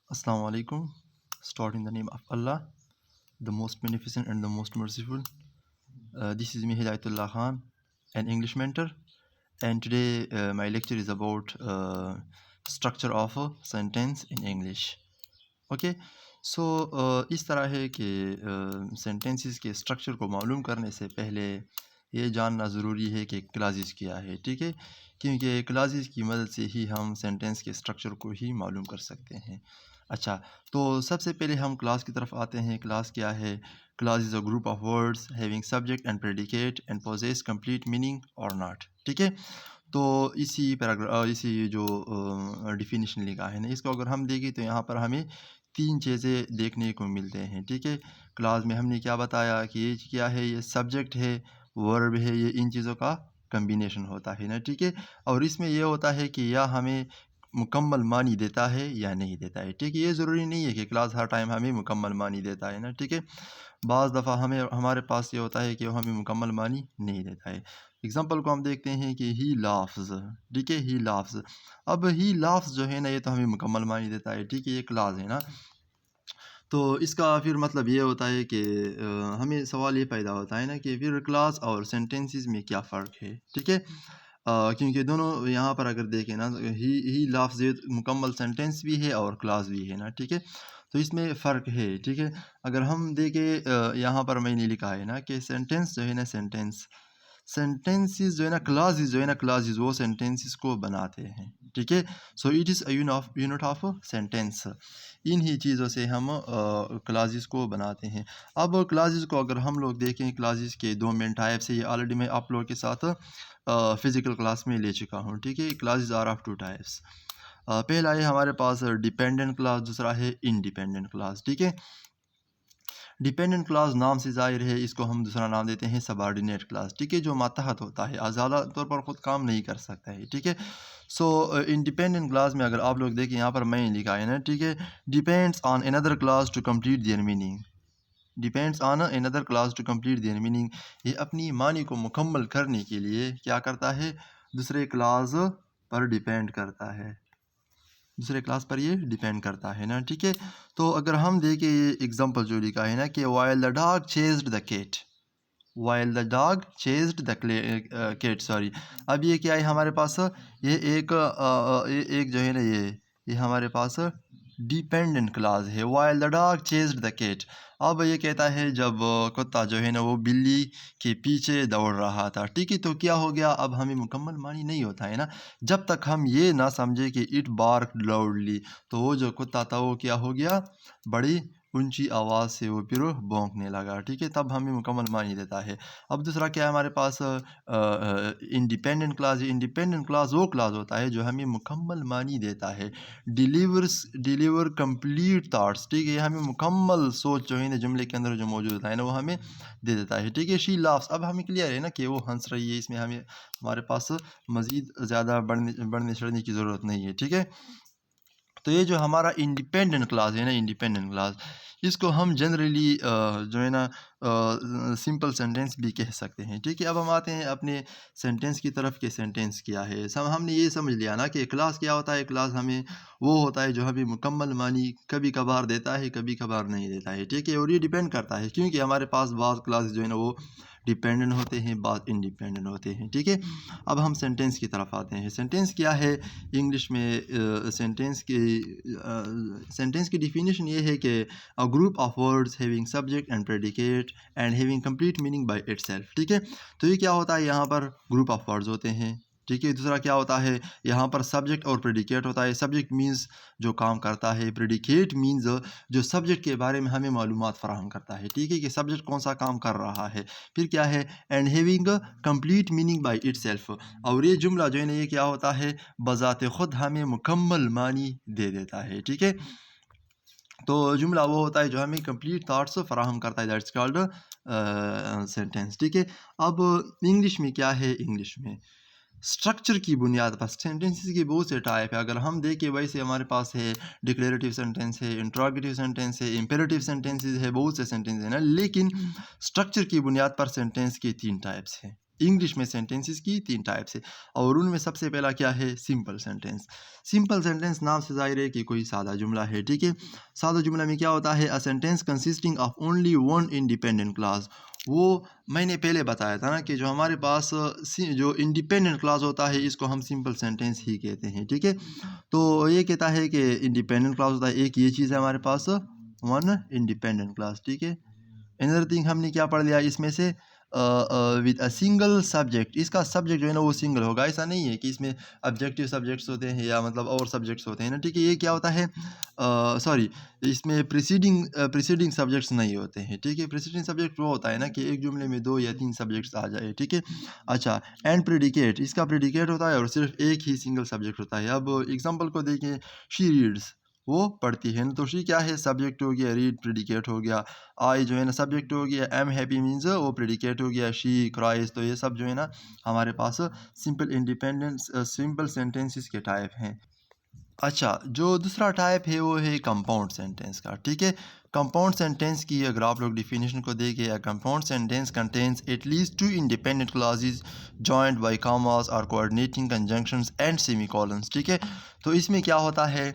Assalamu alaikum. Start in the name of Allah, the most beneficent and the most merciful. This is me Hidayatullah Khan, an English mentor, and today my lecture is about structure of a sentence in English. Okay so اس طرح ہے کہ sentences کے structure کو معلوم کرنے سے پہلے یہ جاننا ضروری ہے کہ کلازز کیا ہے، ٹھیک ہے، کیونکہ کلازز کی مدد سے ہی ہم سینٹنس کے اسٹرکچر کو ہی معلوم کر سکتے ہیں۔ اچھا، تو سب سے پہلے ہم کلاس کی طرف آتے ہیں۔ کلاس کیا ہے؟ Class is a group of words having subject and predicate and possess complete meaning اور ناٹ، ٹھیک ہے۔ تو اسی جو ڈیفینیشن لکھا ہے نا، اس کو اگر ہم دیکھیں تو یہاں پر ہمیں تین چیزیں دیکھنے کو ملتے ہیں، ٹھیک ہے۔ کلاس میں ہم نے کیا بتایا کہ یہ کیا ہے، یہ سبجیکٹ ہے، ورب ہے، یہ ان چیزوں کا کمبینیشن ہوتا ہے نا، ٹھیک ہے۔ اور اس میں یہ ہوتا ہے کہ یا ہمیں مکمل معنی دیتا ہے یا نہیں دیتا ہے، ٹھیک ہے۔ یہ ضروری نہیں ہے کہ کلاس ہر ٹائم ہمیں مکمل معنی دیتا ہے نا، ٹھیک ہے۔ بعض دفعہ ہمارے پاس یہ ہوتا ہے کہ وہ ہمیں مکمل معنی نہیں دیتا ہے۔ اگزامپل کو ہم دیکھتے ہیں کہ ہی لافظ، ٹھیک ہے، ہی لافظ۔ اب ہی لافظ جو ہے نا، یہ تو ہمیں مکمل معنی دیتا ہے، ٹھیک ہے، یہ کلاس ہے نا۔ تو اس کا پھر مطلب یہ ہوتا ہے کہ ہمیں سوال یہ پیدا ہوتا ہے نا کہ پھر کلاس اور سینٹنسز میں کیا فرق ہے، ٹھیک ہے۔ کیونکہ دونوں یہاں پر اگر دیکھیں نا، ہی لفظ مکمل سینٹنس بھی ہے اور کلاس بھی ہے نا، ٹھیک ہے۔ تو اس میں فرق ہے، ٹھیک ہے۔ اگر ہم دیکھیں یہاں پر میں نے لکھا ہے نا کہ سینٹنس جو ہے نا، سینٹنسز جو ہے نا، کلازز جو ہے نا، کلازز وہ سینٹنسز کو بناتے ہیں، ٹھیک ہے۔ So it is a unit of sentence. ان ہی چیزوں سے ہم کلازز کو بناتے ہیں۔ اب کلازز کو اگر ہم لوگ دیکھیں، کلازز کے دو مین ٹائپس ہیں، یہ آلریڈی میں آپ لوگوں کے ساتھ فزیکل کلاس میں لے چکا ہوں، ٹھیک ہے۔ Clauses are of two types. پہلا ہے ہمارے پاس ڈیپینڈنٹ کلاس، دوسرا ہے انڈیپینڈنٹ کلاس، ٹھیک ہے۔ ڈیپینڈنٹ کلاس نام سے ظاہر ہے، اس کو ہم دوسرا نام دیتے ہیں سب آرڈینیٹ کلاس، ٹھیک ہے، جو ماتحت ہوتا ہے، آزادہ طور پر خود کام نہیں کر سکتا ہے، ٹھیک ہے۔ سو انڈیپینڈنٹ کلاس میں اگر آپ لوگ دیکھیں، یہاں پر میں لکھا ہے نا، ٹھیک ہے، depends on another clause to complete their meaning, depends on another clause to complete their meaning. یہ اپنی معنی کو مکمل کرنے کے لیے کیا کرتا ہے؟ دوسرے کلاس پر ڈیپینڈ کرتا ہے، دوسرے کلاس پر یہ ڈیپینڈ کرتا ہے نا، ٹھیک ہے۔ تو اگر ہم دیکھیں یہ ایگزامپل جو لکھا ہے نا کہ while the dog chased the cat، while the dog chased the cat، sorry, اب یہ کیا ہے ہمارے پاس؟ یہ ایک جو ہے نا، یہ ہمارے پاس ڈیپینڈنٹ کلاس ہے، while the dog chased the cat۔ اب یہ کہتا ہے جب کتا جو ہے نا وہ بلی کے پیچھے دوڑ رہا تھا، ٹھیک ہے۔ تو کیا ہو گیا؟ اب ہمیں مکمل معنی نہیں ہوتا ہے نا جب تک ہم یہ نہ سمجھے کہ اٹ barked loudly، تو وہ جو کتا تھا وہ کیا ہو گیا؟ بڑی اونچی آواز سے وہ پھر بھونکنے لگا، ٹھیک ہے، تب ہمیں مکمل معنی دیتا ہے۔ اب دوسرا کیا ہے ہمارے پاس؟ Independent clause. انڈیپینڈنٹ کلاس وہ کلاس ہوتا ہے جو ہمیں مکمل معنی دیتا ہے، ڈیلیور کمپلیٹ تھاٹس، ٹھیک ہے، یہ ہمیں مکمل سوچ جو ہے نا جملے کے اندر جو موجود ہوتا ہے نا وہ ہمیں دے دیتا ہے، ٹھیک ہے۔ شی لافس، اب ہمیں کلیئر ہے نا کہ وہ ہنس رہی ہے، اس میں ہمارے پاس مزید زیادہ بڑھنے چڑھنے کی ضرورت نہیں ہے، ٹھیک ہے۔ تو یہ جو ہمارا انڈیپینڈنٹ کلاس ہے نا، انڈیپینڈنٹ کلاس، اس کو ہم جنرلی جو ہے نا سمپل سینٹینس بھی کہہ سکتے ہیں، ٹھیک ہے۔ اب ہم آتے ہیں اپنے سینٹینس کی طرف کہ سینٹینس کیا ہے۔ ہم نے یہ سمجھ لیا نا کہ کلاس کیا ہوتا ہے۔ کلاس ہمیں وہ ہوتا ہے جو ہمیں مکمل معنی کبھی کبھار دیتا ہے، کبھی کبھار نہیں دیتا ہے، ٹھیک ہے۔ اور یہ ڈیپینڈ کرتا ہے کیونکہ ہمارے پاس بعض کلاس جو ہے نا وہ ڈیپینڈنٹ ہوتے ہیں، بعض انڈیپینڈنٹ ہوتے ہیں، ٹھیک ہے۔ اب ہم سینٹینس کی طرف آتے ہیں۔ سینٹینس کیا ہے انگلش میں؟ سینٹینس کی ڈیفینیشن یہ ہے کہ a group of words having subject and predicate and having complete meaning by itself، ٹھیک ہے۔ تو یہ کیا ہوتا ہے؟ یہاں پر گروپ آف ورڈز ہوتے ہیں، ٹھیک ہے۔ دوسرا کیا ہوتا ہے؟ یہاں پر سبجیکٹ اور پریڈیکیٹ ہوتا ہے۔ سبجیکٹ مینز جو کام کرتا ہے، پریڈیکیٹ مینز جو سبجیکٹ کے بارے میں ہمیں معلومات فراہم کرتا ہے، ٹھیک ہے، کہ سبجیکٹ کون سا کام کر رہا ہے۔ پھر کیا ہے؟ And having complete meaning by it self, اور یہ جملہ جو ہے نا یہ کیا ہوتا ہے؟ بذات خود ہمیں مکمل معنی دے دیتا ہے، ٹھیک ہے۔ تو جملہ وہ ہوتا ہے جو ہمیں کمپلیٹ تھاٹس فراہم کرتا ہے، دیٹس کالڈ سینٹینس، ٹھیک ہے۔ اب انگلش میں کیا ہے؟ انگلش میں اسٹرکچر کی بنیاد پر سینٹینسز کے بہت سے ٹائپ ہے۔ اگر ہم دیکھیں ویسے ہمارے پاس ہے ڈکلیریٹیو سینٹینس ہے، انٹراگیٹیو سینٹینس ہے، امپیریٹیو سینٹینسز ہے، بہت سے سینٹینس ہیں نا، لیکن اسٹرکچر کی بنیاد پر سینٹینس کے 3 ٹائپس ہیں، انگلش میں سینٹینسز کی 3 ٹائپس ہے، اور ان میں سب سے پہلا کیا ہے؟ Simple sentence. سمپل سینٹینس نام سے ظاہر ہے کہ کوئی سادہ جملہ ہے، ٹھیک ہے۔ سادہ جملہ میں کیا ہوتا ہے؟ A sentence consisting of only one independent clause. وہ میں نے پہلے بتایا تھا نا کہ جو ہمارے پاس جو انڈیپینڈنٹ کلاز ہوتا ہے اس کو ہم سمپل سینٹینس ہی کہتے ہیں، ٹھیک ہے۔ تو یہ کہتا ہے کہ انڈیپینڈنٹ کلاز ہوتا ہے، ایک یہ چیز ہے ہمارے پاس ون انڈیپینڈنٹ کلاس، ٹھیک ہے۔ اندر تھنگ ہم نے کیا پڑھ لیا اس میں سے؟ ود اے سنگل سبجیکٹ، اس کا سبجیکٹ جو ہے نا وہ سنگل ہوگا، ایسا نہیں ہے کہ اس میں آبجیکٹیو سبجیکٹس ہوتے ہیں یا مطلب اور سبجیکٹس ہوتے ہیں نا، ٹھیک ہے۔ یہ کیا ہوتا ہے؟ سوری، اس میں پریسیڈنگ سبجیکٹس نہیں ہوتے ہیں، ٹھیک ہے۔ پریسیڈنگ سبجیکٹ وہ ہوتا ہے نا کہ ایک جملے میں 2 یا 3 سبجیکٹس آ جائے، ٹھیک ہے۔ اچھا، اینڈ پریڈیکیٹ، اس کا پریڈیکیٹ ہوتا ہے اور صرف ایک ہی سنگل سبجیکٹ ہوتا ہے۔ اب ایگزامپل کو دیکھیں، شی ریڈس، وہ پڑھتی ہے نا، تو شی کیا ہے؟ سبجیکٹ ہو گیا، ریڈ پریڈیکیٹ ہو گیا، آئی جو ہے نا سبجیکٹ ہو گیا، ایم ہیپی مینز وہ پریڈیکیٹ ہو گیا، شی کرائز، تو یہ سب جو ہے نا ہمارے پاس سمپل سینٹینسز کے ٹائپ ہیں۔ اچھا، جو دوسرا ٹائپ ہے وہ ہے کمپاؤنڈ سینٹینس کا، ٹھیک ہے۔ کمپاؤنڈ سینٹینس کی اگر آپ لوگ ڈیفینیشن کو دیکھیں، compound sentence contains at least 2 independent clauses joined by commas اور کوآرڈینیٹنگ کنجنکشنز اینڈ سیمی کولنس، ٹھیک ہے۔ تو اس میں کیا ہوتا ہے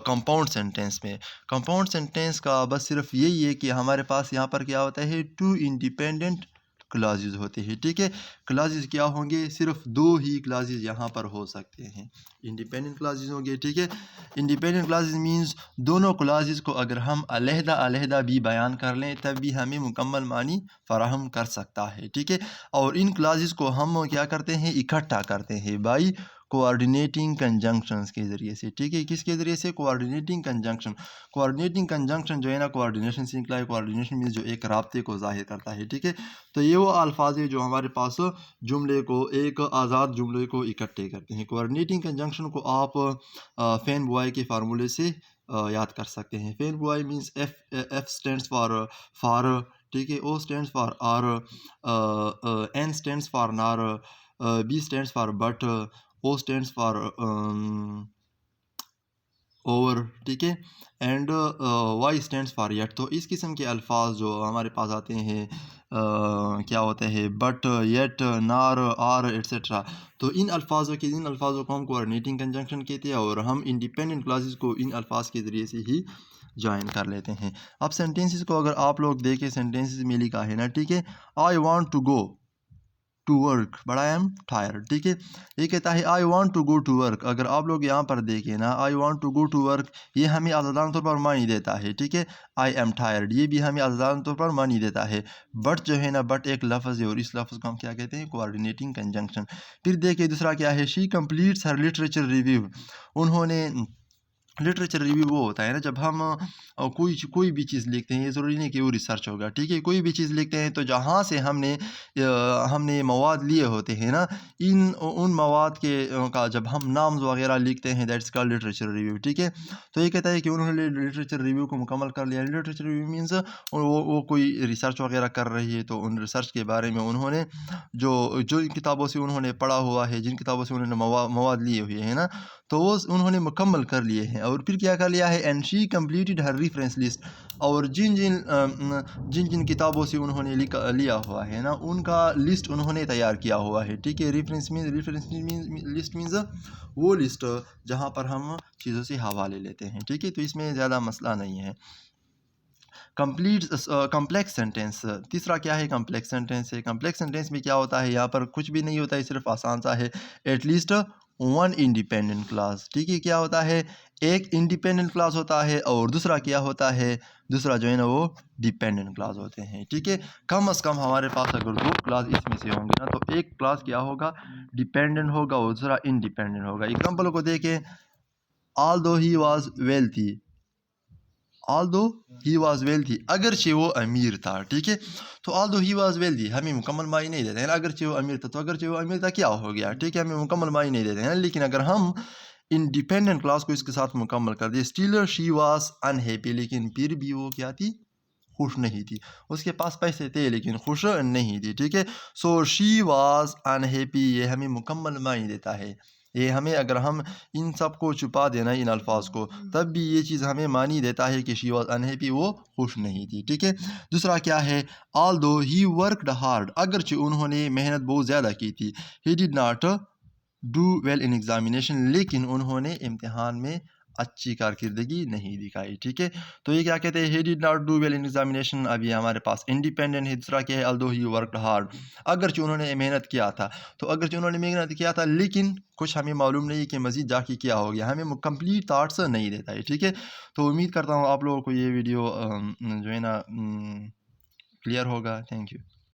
کمپاؤنڈ سینٹینس میں؟ کمپاؤنڈ سینٹینس کا بس صرف یہی ہے کہ ہمارے پاس یہاں پر کیا ہوتا ہے؟ 2 انڈیپینڈنٹ کلازز ہوتے ہیں، ٹھیک ہے۔ کلازز کیا ہوں گے؟ صرف 2 ہی کلازز یہاں پر ہو سکتے ہیں، انڈیپینڈنٹ کلازز ہوں گے، ٹھیک ہے۔ انڈیپینڈنٹ کلازز مینز دونوں کلازز کو اگر ہم علیحدہ علیحدہ بھی بیان کر لیں تب بھی ہمیں مکمل معنی فراہم کر سکتا ہے، ٹھیک ہے۔ اور ان کلازز کو ہم کیا کرتے ہیں؟ اکٹھا کرتے ہیں بائی کوآرڈینیٹنگ کنجنکشنز کے ذریعے سے، ٹھیک ہے۔ کس کے ذریعے سے؟ کوآرڈینیٹنگ کنجنکشن۔ کوآرڈینیٹنگ کنجنکشن جو ہے نا کوآرڈینیشن سے نکلا ہے، کوآرڈینیشن مینز جو ایک رابطے کو ظاہر کرتا ہے، ٹھیک ہے۔ تو یہ وہ الفاظ ہے جو ہمارے پاس جملے کو، ایک آزاد جملے کو اکٹھے کرتے ہیں۔ کوآرڈینیٹنگ کنجنکشن کو آپ فین بوائے کے فارمولے سے یاد کر سکتے ہیں۔ Fan boys means F stands for, ٹھیک ہے، O stands for or, N stands for nor, B stands for but, O stands for or, ٹھیک ہے، and Y stands for yet. تو اس قسم کے الفاظ جو ہمارے پاس آتے ہیں کیا ہوتے ہیں؟ بٹ، یٹ، نار، آر ایٹسیٹرا۔ تو ان الفاظوں کو ہم کوآرڈینیٹنگ کنجنکشن کہتے ہیں، اور ہم انڈیپینڈنٹ کلازز کو ان الفاظ کے ذریعے سے ہی جوائن کر لیتے ہیں۔ اب سینٹینسز کو اگر آپ لوگ دیکھیں، سینٹینسز میں لکھا ہے نا، ٹھیک ہے، I want to go to work but I am tired, ٹھیک ہے۔ یہ کہتا ہے I want to go to work. اگر آپ لوگ یہاں پر دیکھیں نا، I want to go to work, یہ ہمیں آزادانہ طور پر معنی دیتا ہے، ٹھیک ہے۔ آئی ایم ٹائرڈ، یہ بھی ہمیں آزادانہ طور پر معنی دیتا ہے۔ بٹ جو ہے نا، بٹ ایک لفظ ہے، اور اس لفظ کو ہم کیا کہتے ہیں؟ کوآرڈینیٹنگ کنجنکشن۔ پھر دیکھیں دوسرا کیا ہے؟ شی کمپلیٹس ہر لٹریچر ریویو۔ انہوں نے لٹریچر ریویو وہ ہوتا ہے نا جب ہم کوئی بھی چیز لکھتے ہیں، یہ ضروری نہیں کہ وہ ریسرچ ہوگا، ٹھیک ہے۔ کوئی بھی چیز لکھتے ہیں تو جہاں سے ہم نے مواد لیے ہوتے ہیں نا، ان مواد کا جب ہم نامز وغیرہ لکھتے ہیں، دیٹس کال لٹریچر ریویو، ٹھیک ہے۔ تو یہ کہتا ہے کہ انہوں نے لٹریچر ریویو کو مکمل کر لیا۔ لٹریچر ریویو مینز وہ کوئی ریسرچ وغیرہ کر رہی ہے، تو ان ریسرچ کے بارے میں انہوں نے جو کتابوں سے انہوں نے پڑھا ہوا ہے، جن کتابوں سے انہوں نے مواد لیے ہوئے ہیں نا، تو وہ انہوں نے مکمل کر لیے ہیں۔ اور پھر کیا کر لیا ہے؟ And she completed Hare reference list. اور جن کتابوں سے انہوں نے لیا ہوا ہے نا، ان کا لسٹ انہوں نے تیار کیا ہوا ہے، ٹھیک ہے۔ ریفرنس لسٹ مینز وہ لسٹ جہاں پر ہم چیزوں سے حوالے لیتے ہیں، ٹھیک ہے۔ تو اس میں زیادہ مسئلہ نہیں ہے۔ کمپلیکس سینٹینس، تیسرا کیا ہے؟ کمپلیکس سینٹینس ہے۔ کمپلیکس سینٹینس میں کیا ہوتا ہے؟ یہاں پر کچھ بھی نہیں ہوتا ہے، صرف آسان سا ہے، at least one independent clause, ٹھیک ہے۔ کیا ہوتا ہے؟ ایک انڈیپینڈنٹ کلاس ہوتا ہے، اور دوسرا کیا ہوتا ہے؟ دوسرا جو ہے نا وہ ڈیپینڈنٹ کلاس ہوتے ہیں، ٹھیک ہے۔ کم از کم ہمارے پاس اگر 2 کلاس اس میں سے ہوں گے نا، تو ایک کلاس کیا ہوگا؟ ڈیپینڈنٹ ہوگا، اور دوسرا انڈیپینڈنٹ ہوگا۔ ایگزامپل کو دیکھیں، although he was wealthy، اگرچہ وہ امیر تھا، ٹھیک ہے۔ تو although he was wealthy ہمیں مکمل معنی نہیں دیتے ہیں نا، اگرچہ وہ امیر تھا، تو اگرچہ وہ امیر تھا کیا ہو گیا، ٹھیک ہے، ہمیں مکمل معنی نہیں دیتے ہیں نا۔ لیکن اگر ہم انڈیپینڈنٹ کلاس کو اس کے ساتھ مکمل کر دیں، still she was unhappy، لیکن پھر بھی وہ کیا تھی؟ خوش نہیں تھی۔ اس کے پاس پیسے تھے لیکن خوش نہیں تھی، ٹھیک ہے۔ سو she was unhappy، یہ ہمیں مکمل معنی دیتا ہے، یہ ہمیں اگر ہم ان سب کو چھپا دینا ان الفاظ کو تب بھی یہ چیز ہمیں مانی دیتا ہے کہ شی واز انہیپی، وہ خوش نہیں تھی. ٹھیک ہے. دوسرا کیا ہے، although he worked hard، اگرچہ انہوں نے محنت بہت زیادہ کی تھی. he did not do well in examination، لیکن انہوں نے امتحان میں اچھی کارکردگی نہیں دکھائی. ٹھیک ہے. تو یہ کیا کہتے ہیں، he did not do well in examination. اب یہ ہمارے پاس انڈیپینڈنٹ ہے. دوسرا کیا ہے، although he worked hard، اگرچہ انہوں نے محنت کیا تھا. تو اگرچہ انہوں نے محنت کیا تھا لیکن کچھ ہمیں معلوم نہیں کہ مزید جا کے کیا ہو گیا، ہمیں کمپلیٹ تھاٹس نہیں دیتا ہے. ٹھیک ہے. تو امید کرتا ہوں آپ لوگوں کو یہ ویڈیو جو ہے نا کلیئر ہوگا. Thank you.